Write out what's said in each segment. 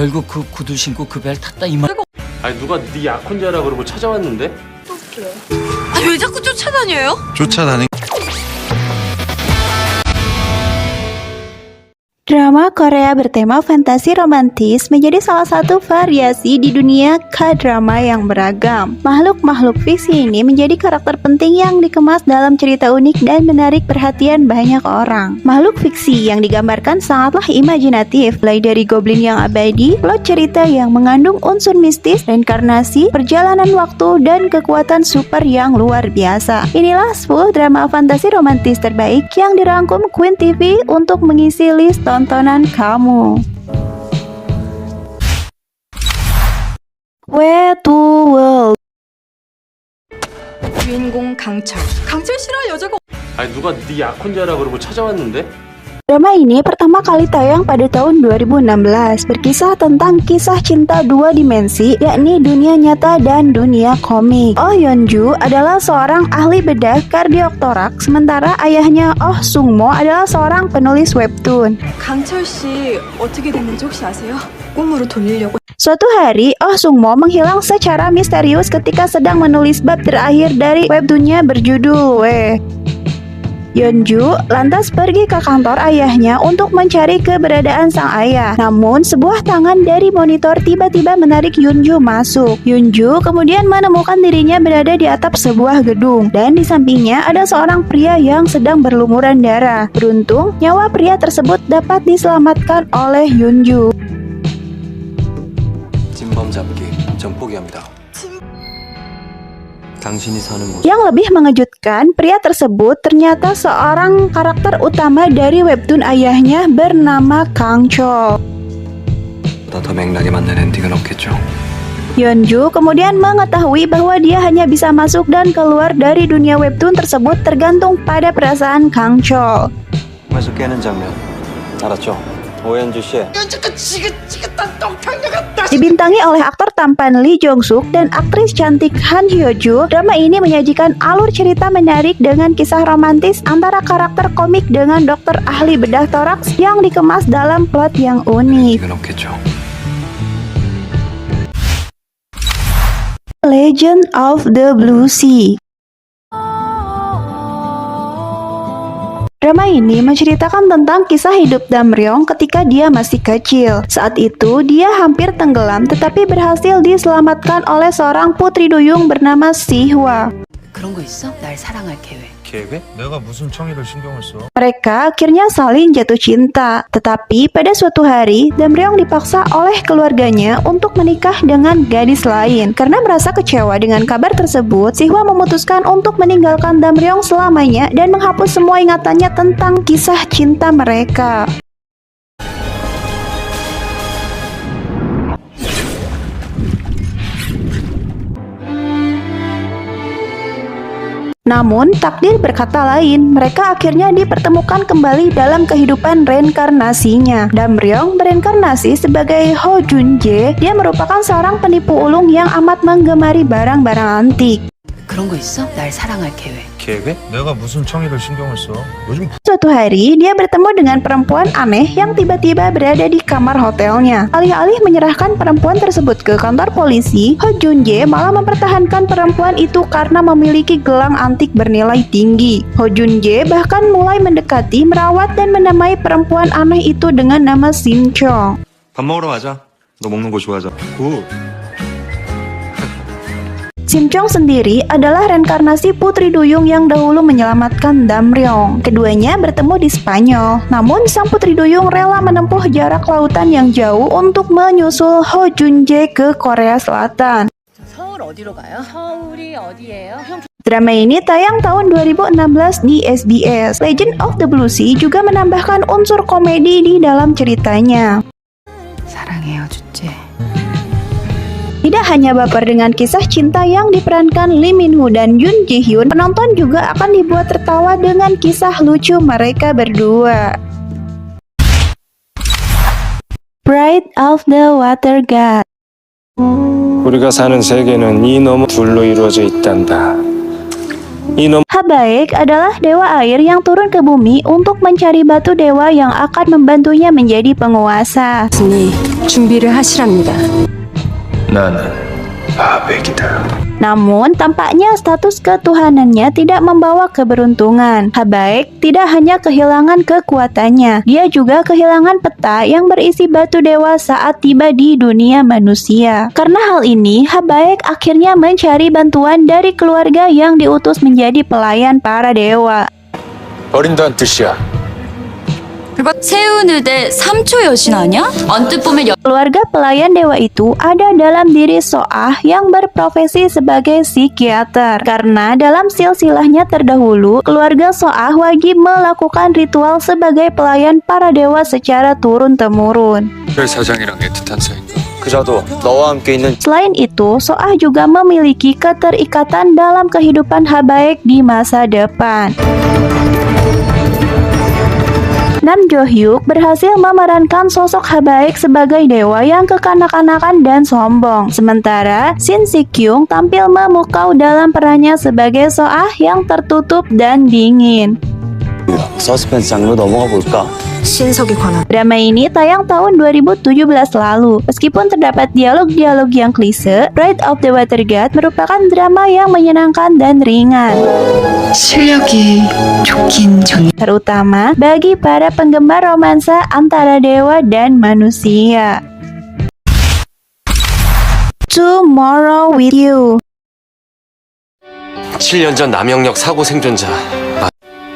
결국 그 구두 신고 그 벨 탔다 이 말. 아니 누가 네 약혼자라 그러고 찾아왔는데? 아, 왜 자꾸 쫓아다녀요? 쫓아다니. Drama Korea bertema fantasi romantis menjadi salah satu variasi di dunia K-drama yang beragam. Makhluk-makhluk fiksi ini menjadi karakter penting yang dikemas dalam cerita unik dan menarik perhatian banyak orang. Makhluk fiksi yang digambarkan sangatlah imajinatif, mulai dari goblin yang abadi, plot cerita yang mengandung unsur mistis, reinkarnasi, perjalanan waktu, dan kekuatan super yang luar biasa. Inilah 10 drama fantasi romantis terbaik yang dirangkum Queen TV untuk mengisi list tontonan kamu. Way to World. 주인공 강철. 강철 싫어 여자가. 아니 누가 네 약혼자라 그러고 찾아왔는데? Drama ini pertama kali tayang pada tahun 2016, berkisah tentang kisah cinta dua dimensi, yakni dunia nyata dan dunia komik. Oh Yeonju adalah seorang ahli bedah kardioktorak, sementara ayahnya Oh Sungmo adalah seorang penulis webtoon. 강철 씨 어떻게 됐는지 혹시 아세요? 꿈으로 돌리려고. Suatu hari, Oh Sungmo menghilang secara misterius ketika sedang menulis bab terakhir dari webtoonnya berjudul W. Yeonju lantas pergi ke kantor ayahnya untuk mencari keberadaan sang ayah. Namun, sebuah tangan dari monitor tiba-tiba menarik Yeonju masuk. Yeonju kemudian menemukan dirinya berada di atap sebuah gedung, dan di sampingnya ada seorang pria yang sedang berlumuran darah. Beruntung, nyawa pria tersebut dapat diselamatkan oleh Yeonju. 진범 잡기 전 포기합니다. 당신이 사는 곳. Yang lebih mengejutkan, pria tersebut ternyata seorang karakter utama dari webtoon ayahnya bernama Kang Chol. 보다 더 맥락에 맞는 엔딩은 없겠죠. Yeonju kemudian mengetahui bahwa dia hanya bisa masuk dan keluar dari dunia webtoon tersebut tergantung pada perasaan Kang Chol. 꿈에서 깨는 장면 알았죠? 오현주 씨. Dibintangi oleh aktor tampan Lee Jong Suk dan aktris cantik Han Hyo Joo, drama ini menyajikan alur cerita menarik dengan kisah romantis antara karakter komik dengan dokter ahli bedah toraks yang dikemas dalam plot yang unik. 엔딩은 없겠죠. Legend of the Blue Sea. Drama ini menceritakan tentang kisah hidup Damryong ketika dia masih kecil. Saat itu, dia hampir tenggelam tetapi berhasil diselamatkan oleh seorang putri duyung bernama Sihwa. 그런 거 있어? 날 사랑할 계획. 계획? 내가 무슨 청이를 신경을 써? Mereka akhirnya saling jatuh cinta. Tetapi pada suatu hari, Damryong dipaksa oleh keluarganya untuk menikah dengan gadis lain. Karena merasa kecewa dengan kabar tersebut, Sihwa memutuskan untuk meninggalkan Damryong selamanya dan menghapus semua ingatannya tentang kisah cinta mereka. Namun, takdir berkata lain. Mereka akhirnya dipertemukan kembali dalam kehidupan reinkarnasinya. Damryong bereinkarnasi sebagai Ho Junjae. Dia merupakan seorang penipu ulung yang amat menggemari barang-barang antik. 그런 거 있어? 날 사랑할 계획. 계획? 내가 무슨 청이를 신경을 써? 요즘 Suatu hari, dia bertemu dengan perempuan aneh yang tiba-tiba berada di kamar hotelnya. Alih-alih menyerahkan perempuan tersebut ke kantor polisi, Ho Junjae malah mempertahankan perempuan itu karena memiliki gelang antik bernilai tinggi. Ho Junjae bahkan mulai mendekati, merawat, dan menamai perempuan aneh itu dengan nama Sim Chong. 밥 먹으러 가자. 너 먹는 거 좋아하잖아. 굿. Sim Chong sendiri adalah reinkarnasi putri duyung yang dahulu menyelamatkan Damryong. Keduanya bertemu di Spanyol. Namun sang putri duyung rela menempuh jarak lautan yang jauh untuk menyusul Ho Junjae ke Korea Selatan. 서울 어디로 가요? 서울이 어디예요? Drama ini tayang tahun 2016 di SBS. Legend of the Blue Sea juga menambahkan unsur komedi di dalam ceritanya. 사랑해요 주째. Tidak hanya baper dengan kisah cinta yang diperankan Lee Min Ho dan Yoon Ji Hyun, penonton juga akan dibuat tertawa dengan kisah lucu mereka berdua. Bride of the Water God. 우리가 사는 세계는 이 너머 둘로 이루어져 있단다. Habaek adalah dewa air yang turun ke bumi untuk mencari batu dewa yang akan membantunya menjadi penguasa. 스니 준비를 하시랍니다. 나는 아벡이다. Namun, tampaknya status ketuhanannya tidak membawa keberuntungan. Habaek tidak hanya kehilangan kekuatannya, dia juga kehilangan peta yang berisi batu dewa saat tiba di dunia manusia. Karena hal ini, Habaek akhirnya mencari bantuan dari keluarga yang diutus menjadi pelayan para dewa. 버린다는 뜻이야. 그거 세운을 3초 여신 아니야? 언뜻 보면 Keluarga pelayan dewa itu ada dalam diri Soah yang berprofesi sebagai psikiater. Karena dalam silsilahnya terdahulu, keluarga Soah wajib melakukan ritual sebagai pelayan para dewa secara turun-temurun. 별 사장이랑 애틋한 사이인가? 그자도 너와 함께 있는 Selain itu, Soah juga memiliki keterikatan dalam kehidupan Habaek di masa depan. Nam Jo Hyuk berhasil memerankan sosok Habaek sebagai dewa yang kekanak-kanakan dan sombong. Sementara Shin Si Kyung tampil memukau dalam perannya sebagai Soah yang tertutup dan dingin. 서스펜스 장르 넘어가 볼까? 신석에 관한 Drama ini tayang tahun 2017 lalu. Meskipun terdapat dialog-dialog yang klise, Bride of the Water God merupakan drama yang menyenangkan dan ringan. 실력이 좋긴 좋네. Terutama bagi para penggemar romansa antara dewa dan manusia. Tomorrow with You. 7년 전 남영역 사고 생존자.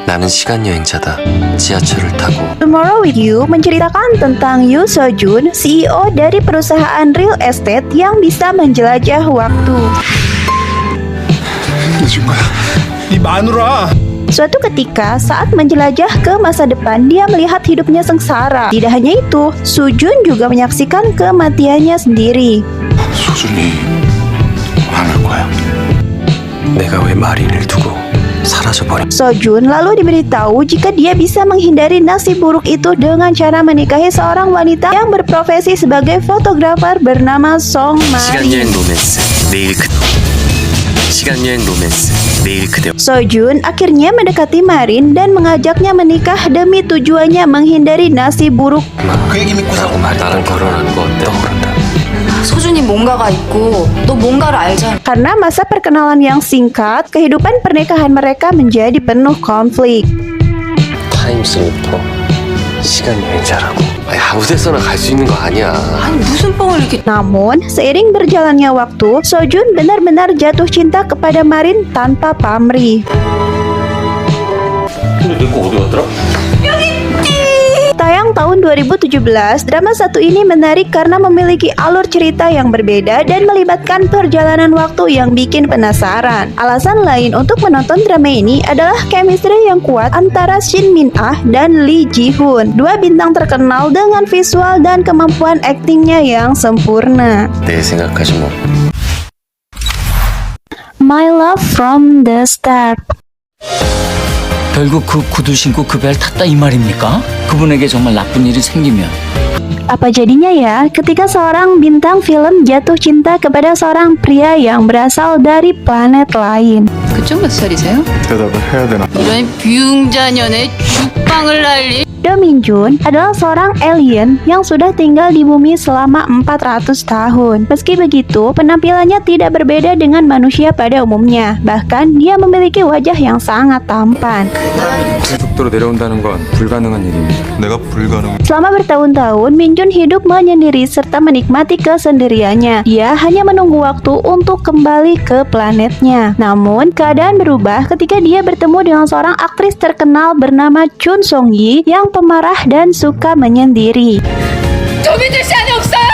나는 시간 여행자다. 지하철을 타고 Tomorrow with You menceritakan tentang Yoo Seo-jun, CEO dari perusahaan real estate yang bisa menjelajah waktu. 잊은 거야. 이 마누라. Suatu ketika, saat menjelajah ke masa depan, dia melihat hidupnya sengsara. Tidak hanya itu, Soo-jun juga menyaksikan kematiannya sendiri. 소준이 망할 거야. 내가 왜 마린을 두고 사라져버린 Seo-jun lalu diberitahu jika dia bisa menghindari nasib buruk itu dengan cara menikahi seorang wanita yang berprofesi sebagai fotografer bernama Song Mari. 로맨스 시간 여행 로맨스 내일 그대 Seo-jun akhirnya mendekati Marin dan mengajaknya menikah demi tujuannya menghindari nasib buruk. 그 얘기 믿고 사. 나랑 결혼하는 거 어때? 소준이 뭔가가 있고 너 뭔가를 알잖아. Karena masa perkenalan yang singkat, kehidupan pernikahan mereka menjadi penuh konflik. 타임슬리퍼 시간 여행자라고 아무 데서나 갈 수 있는 거 아니야. 아니 무슨 뻥을 이렇게. Namun, seiring berjalannya waktu, Seo-jun benar-benar jatuh cinta kepada Marin tanpa pamrih. 근데 내 거 어디 갔더라? Tayang tahun 2017, drama satu ini menarik karena memiliki alur cerita yang berbeda dan melibatkan perjalanan waktu yang bikin penasaran. Alasan lain untuk menonton drama ini adalah chemistry yang kuat antara Shin Min-ah dan Lee Ji-hoon, dua bintang terkenal dengan visual dan kemampuan aktingnya yang sempurna. 내 생각하지 뭐. My Love from the Start. 결국 그 구두 신고 그 별 탔다 이 말입니까? 그분에게 정말 나쁜 일이 생기면 Apa jadinya ya ketika seorang bintang film jatuh cinta kepada seorang pria yang berasal dari planet lain? 그쪽 몇 살이세요? 대답을 해야 되나? 이런 비웅자년의 죽방을 날리. Do Min-jun adalah seorang alien yang sudah tinggal di bumi selama 400 tahun. Meski begitu, penampilannya tidak berbeda dengan manusia pada umumnya. Bahkan, dia memiliki wajah yang sangat tampan. 고속도로 내려온다는 건 불가능한 일입니다. 내가 불가능. Selama bertahun-tahun, Min-jun hidup menyendiri serta menikmati kesendiriannya. Dia hanya menunggu waktu untuk kembali ke planetnya. Namun, keadaan berubah ketika dia bertemu dengan seorang aktris terkenal bernama Chun Song-yi yang pemarah dan suka menyendiri. 좀 믿을 시간이 없어요.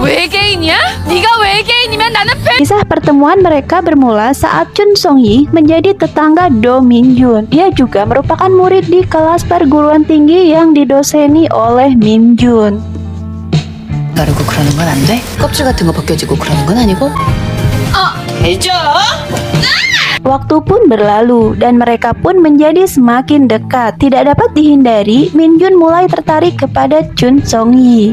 외계인이야? 네가 외계인이면 나는 Kisah pertemuan mereka bermula saat Chun Song-yi menjadi tetangga Do Min-jun. Dia juga merupakan murid di kelas perguruan tinggi yang didoseni oleh Min-jun. 가르고 그러는 건 안 돼? 껍질 같은 거 벗겨지고 그러는 건 아니고? 해줘. Waktu pun berlalu dan mereka pun menjadi semakin dekat. Tidak dapat dihindari, Min-jun mulai tertarik kepada Chun Song-yi.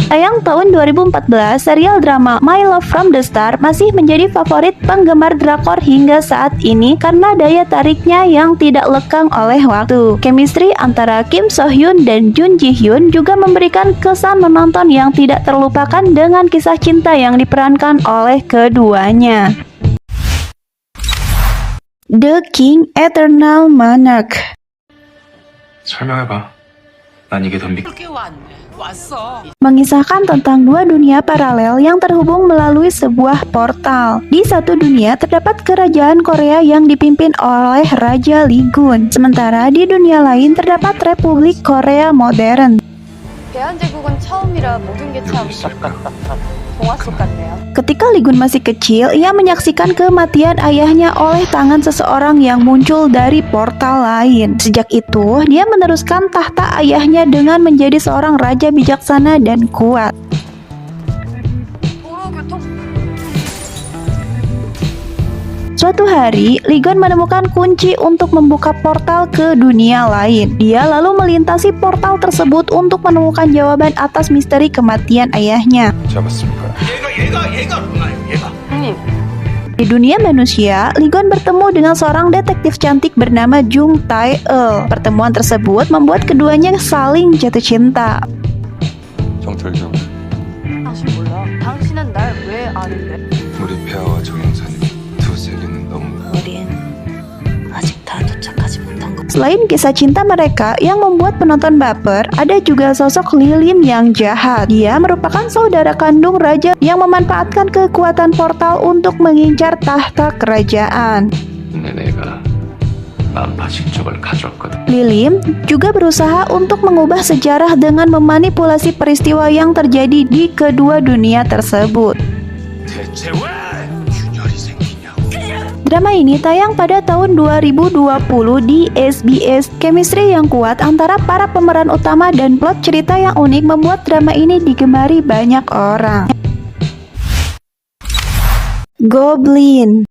Tayang tahun 2014, serial drama My Love from the Start masih menjadi favorit penggemar drakor hingga saat ini karena daya tariknya yang tidak lekang oleh waktu. Chemistry antara Kim So Hyun dan Jun Ji Hyun juga memberikan kesan menonton yang tidak terlupakan dengan kisah cinta yang diperankan oleh keduanya. The King Eternal Monarch. 설명해봐. 난 이게 더 Mengisahkan tentang dua dunia paralel yang terhubung melalui sebuah portal. Di satu dunia terdapat kerajaan Korea yang dipimpin oleh Raja Lee Gun. Sementara di dunia lain terdapat Republik Korea modern. 대한제국은 처음이라 모든 게 참 동화 속 같네요. Ketika Lee Gun masih kecil, ia menyaksikan kematian ayahnya oleh tangan seseorang yang muncul dari portal lain. Sejak itu, dia meneruskan tahta ayahnya dengan menjadi seorang raja bijaksana dan kuat. Suatu hari, Lee Gun menemukan kunci untuk membuka portal ke dunia lain. Dia lalu melintasi portal tersebut untuk menemukan jawaban atas misteri kematian ayahnya. Di dunia manusia, Lee Gun bertemu dengan seorang detektif cantik bernama Jung Tae-eul. Pertemuan tersebut membuat keduanya saling jatuh cinta. 정털경, 당신 몰라. 당신은 날 왜 아는데? 우리 폐하와 정영사님 두 세계는 너무 Selain kisah cinta mereka yang membuat penonton baper, ada juga sosok Lilin yang jahat. Dia merupakan saudara kandung raja yang memanfaatkan kekuatan portal untuk mengincar tahta kerajaan. 내가 만파식적을 가졌거든. Lilim juga berusaha untuk mengubah sejarah dengan memanipulasi peristiwa yang terjadi di kedua dunia tersebut. Drama ini tayang pada tahun 2020 di SBS. Chemistry yang kuat antara para pemeran utama dan plot cerita yang unik membuat drama ini digemari banyak orang. Goblin.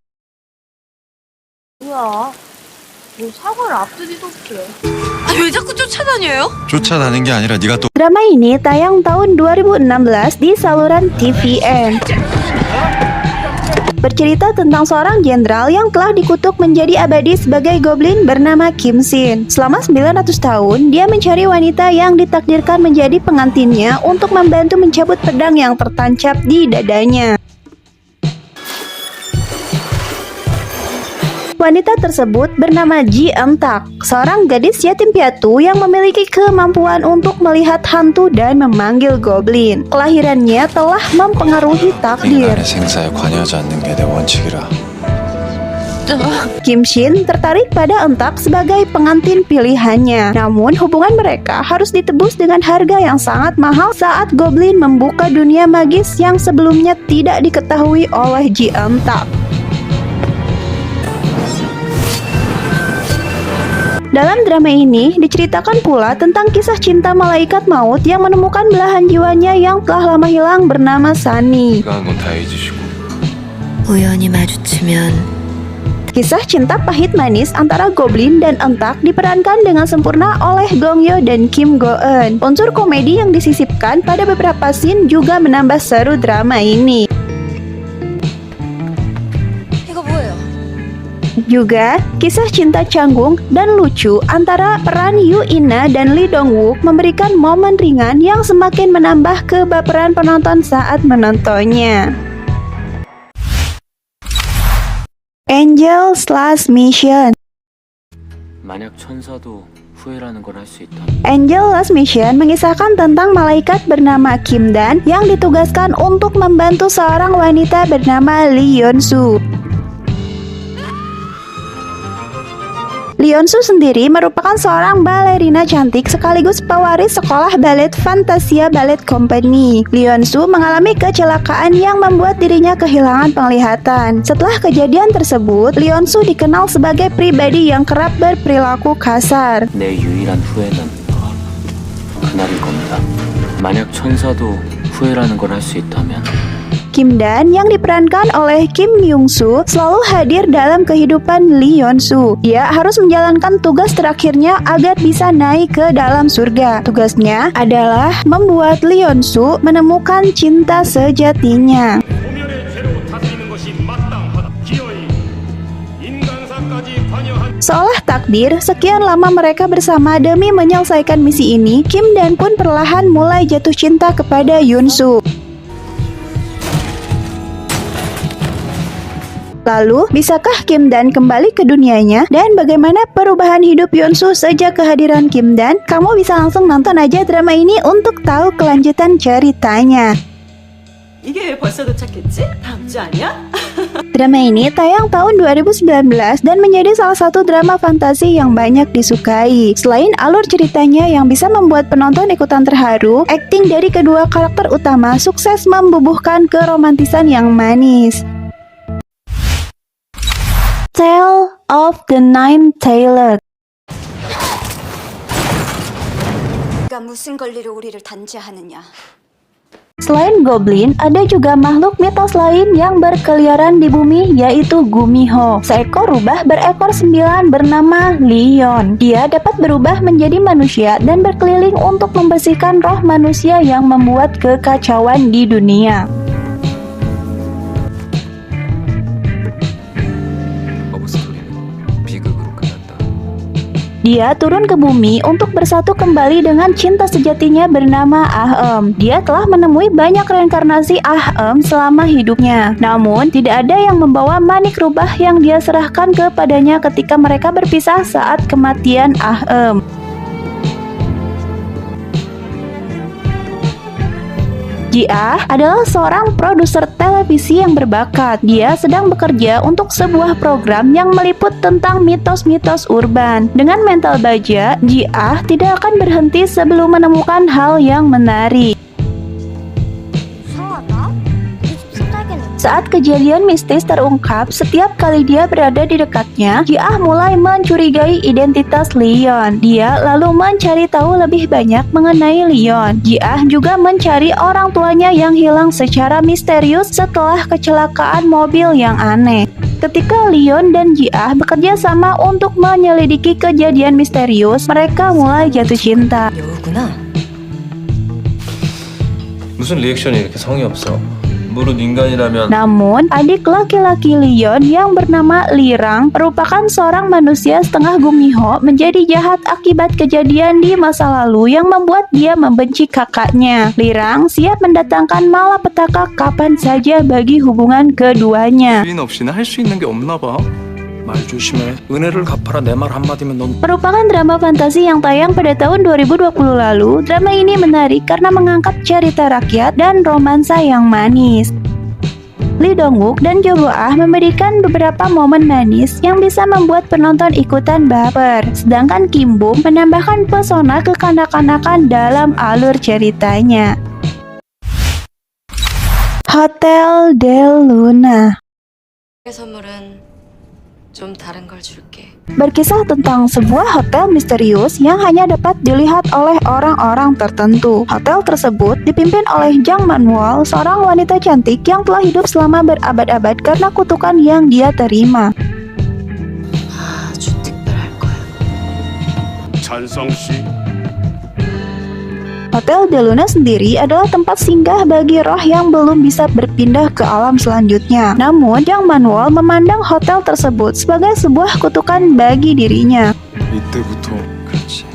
뭐야? 뭐 사과를 앞두지도 없게. 왜 자꾸 쫓아다녀요? 쫓아다닌 게 아니라 네가 또 Drama ini tayang tahun 2016 di saluran TVN. Bercerita tentang seorang jenderal yang telah dikutuk menjadi abadi sebagai goblin bernama Kim Shin. Selama 900 tahun, dia mencari wanita yang ditakdirkan menjadi pengantinnya untuk membantu mencabut pedang yang tertancap di dadanya. Wanita tersebut bernama Ji Eun-tak, seorang gadis yatim piatu yang memiliki kemampuan untuk melihat hantu dan memanggil goblin. Kelahirannya telah mempengaruhi takdir. 인간의 생사에 관여하지 않는 게 내 원칙이라. Kim Shin tertarik pada Eun-tak sebagai pengantin pilihannya. Namun hubungan mereka harus ditebus dengan harga yang sangat mahal saat goblin membuka dunia magis yang sebelumnya tidak diketahui oleh Ji Eun-tak. Dalam drama ini diceritakan pula tentang kisah cinta malaikat maut yang menemukan belahan jiwanya yang telah lama hilang bernama Sunny. 그간 건 다 잊으시고. 우연히 마주치면 Kisah cinta pahit manis antara Goblin dan Eun-tak diperankan dengan sempurna oleh Gong Yoo dan Kim Go Eun. Unsur komedi yang disisipkan pada beberapa scene juga menambah seru drama ini. 이거 뭐예요? Juga, kisah cinta canggung dan lucu antara peran Yoo In-na dan Lee Dong-wook memberikan momen ringan yang semakin menambah kebaperan penonton saat menontonnya. Angel's Last Mission. 만약 천사도 후회라는 걸 할 수 있다. Angel Last Mission mengisahkan tentang malaikat bernama Kim Dan yang ditugaskan untuk membantu seorang wanita bernama Lee Yeon-soo. Lee Yeon-soo sendiri merupakan seorang balerina cantik sekaligus pewaris sekolah balet Fantasia Ballet Company. Lee Yeon-soo mengalami kecelakaan yang membuat dirinya kehilangan penglihatan. Setelah kejadian tersebut, Lee Yeon-soo dikenal sebagai pribadi yang kerap berperilaku kasar. 내 유일한 후회는 그날일 겁니다. 만약 천사도 후회라는 걸 할 수 있다면 Kim Dan yang diperankan oleh Kim Myung Soo selalu hadir dalam kehidupan Lee Yeon Soo. Dia harus menjalankan tugas terakhirnya agar bisa naik ke dalam surga. Tugasnya adalah membuat Lee Yeon Soo menemukan cinta sejatinya. Seolah takdir, sekian lama mereka bersama demi menyelesaikan misi ini, Kim Dan pun perlahan mulai jatuh cinta kepada Yoon Soo. Lalu, bisakah Kim Dan kembali ke dunianya? Dan bagaimana perubahan hidup Yoon Soo sejak kehadiran Kim Dan? Kamu bisa langsung nonton aja drama ini untuk tahu kelanjutan ceritanya. 이게 왜 벌써 도착했지? 다음 주 아니야? Drama ini tayang tahun 2019 dan menjadi salah satu drama fantasi yang banyak disukai. Selain alur ceritanya yang bisa membuat penonton ikutan terharu, akting dari kedua karakter utama sukses membubuhkan keromantisan yang manis. Tale of the Nine-Tailed. 네가 무슨 권리로 우리를 단죄하느냐? Selain goblin, ada juga makhluk mitos lain yang berkeliaran di bumi, yaitu Gumiho, seekor rubah berekor 9 bernama Leon. Dia dapat berubah menjadi manusia dan berkeliling untuk membersihkan roh manusia yang membuat kekacauan di dunia. Dia turun ke bumi untuk bersatu kembali dengan cinta sejatinya bernama Ah-eum. Dia telah menemui banyak reinkarnasi Ah-eum selama hidupnya. Namun, tidak ada yang membawa manik rubah yang dia serahkan kepadanya ketika mereka berpisah saat kematian Ah-eum. Ji-ah adalah seorang produser televisi yang berbakat. Dia sedang bekerja untuk sebuah program yang meliput tentang mitos-mitos urban. Dengan mental baja, Ji-ah tidak akan berhenti sebelum menemukan hal yang menarik. Saat kejadian mistis terungkap, setiap kali dia berada di dekatnya, Ji-ah mulai mencurigai identitas Leon. Dia lalu mencari tahu lebih banyak mengenai Leon. Ji-ah juga mencari orang tuanya yang hilang secara misterius setelah kecelakaan mobil yang aneh. Ketika Leon dan Ji-ah bekerja sama untuk menyelidiki kejadian misterius, mereka mulai jatuh cinta. 여우구나. 무슨 리액션이 이렇게 성의 없어? 무릇 인간이라면 Namun, adik laki-laki Leon yang bernama Lirang merupakan seorang manusia setengah Gumiho menjadi jahat akibat kejadian di masa lalu yang membuat dia membenci kakaknya. Lirang siap mendatangkan malapetaka kapan saja bagi hubungan keduanya. 주인 없이는 할 수 있는 게 없나 봐. 말 조심해. 은혜를 갚아라 내 말 한마디면 넌 Merupakan drama fantasi yang tayang pada tahun 2020 lalu, drama ini menarik karena mengangkat cerita rakyat dan romansa yang manis. Lee Dong-wook dan Jo Bo-ah memberikan beberapa momen manis yang bisa membuat penonton ikutan baper. Sedangkan Kim Bum menambahkan pesona kekanak-kanakan dalam alur ceritanya. Hotel Del Luna 선물은 좀 다른 걸 줄게. berkisah tentang sebuah hotel misterius yang hanya dapat dilihat oleh orang-orang tertentu. Hotel tersebut dipimpin oleh Jang Man-wol, seorang wanita cantik yang telah hidup selama berabad-abad karena kutukan yang dia terima. 아주 특별할 거야. 찬성 씨. Hotel Del Luna sendiri adalah tempat singgah bagi roh yang belum bisa berpindah ke alam selanjutnya. Namun, Jang Man-wol memandang hotel tersebut sebagai sebuah kutukan bagi dirinya. 이때부터 그렇지.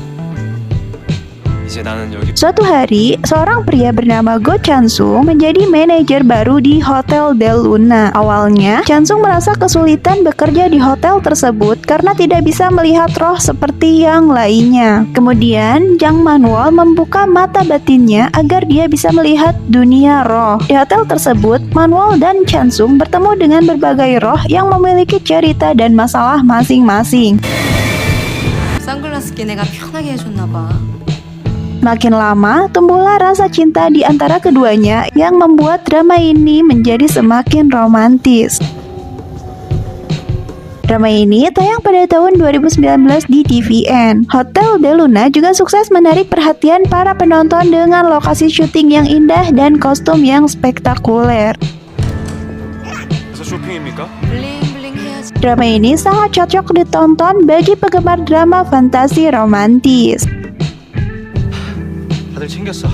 이제 나는 여기 Suatu hari, seorang pria bernama Go Chan-sung menjadi manajer baru di Hotel Del Luna. Awalnya, Chan-sung merasa kesulitan bekerja di hotel tersebut karena tidak bisa melihat roh seperti yang lainnya. Kemudian, Jang Man-wol membuka mata batinnya agar dia bisa melihat dunia roh. Di hotel tersebut, Man-wol dan Chan-sung bertemu dengan berbagai roh yang memiliki cerita dan masalah masing-masing. 선글라스 낀 애가 편하게 해줬나 봐. Makin lama, tumbuhlah rasa cinta di antara keduanya yang membuat drama ini menjadi semakin romantis. Drama ini tayang pada tahun 2019 di TVN. Hotel Del Luna juga sukses menarik perhatian para penonton dengan lokasi syuting yang indah dan kostum yang spektakuler. 쇼핑입니까? 블링블링 해야지. Drama ini sangat cocok ditonton bagi penggemar drama fantasi romantis. 다들 챙겼어.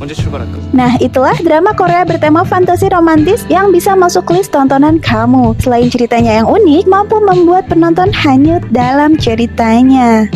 언제 출발할까? Nah, itulah drama Korea bertema fantasi romantis yang bisa masuk list tontonan kamu. Selain ceritanya yang unik, mampu membuat penonton hanyut dalam ceritanya.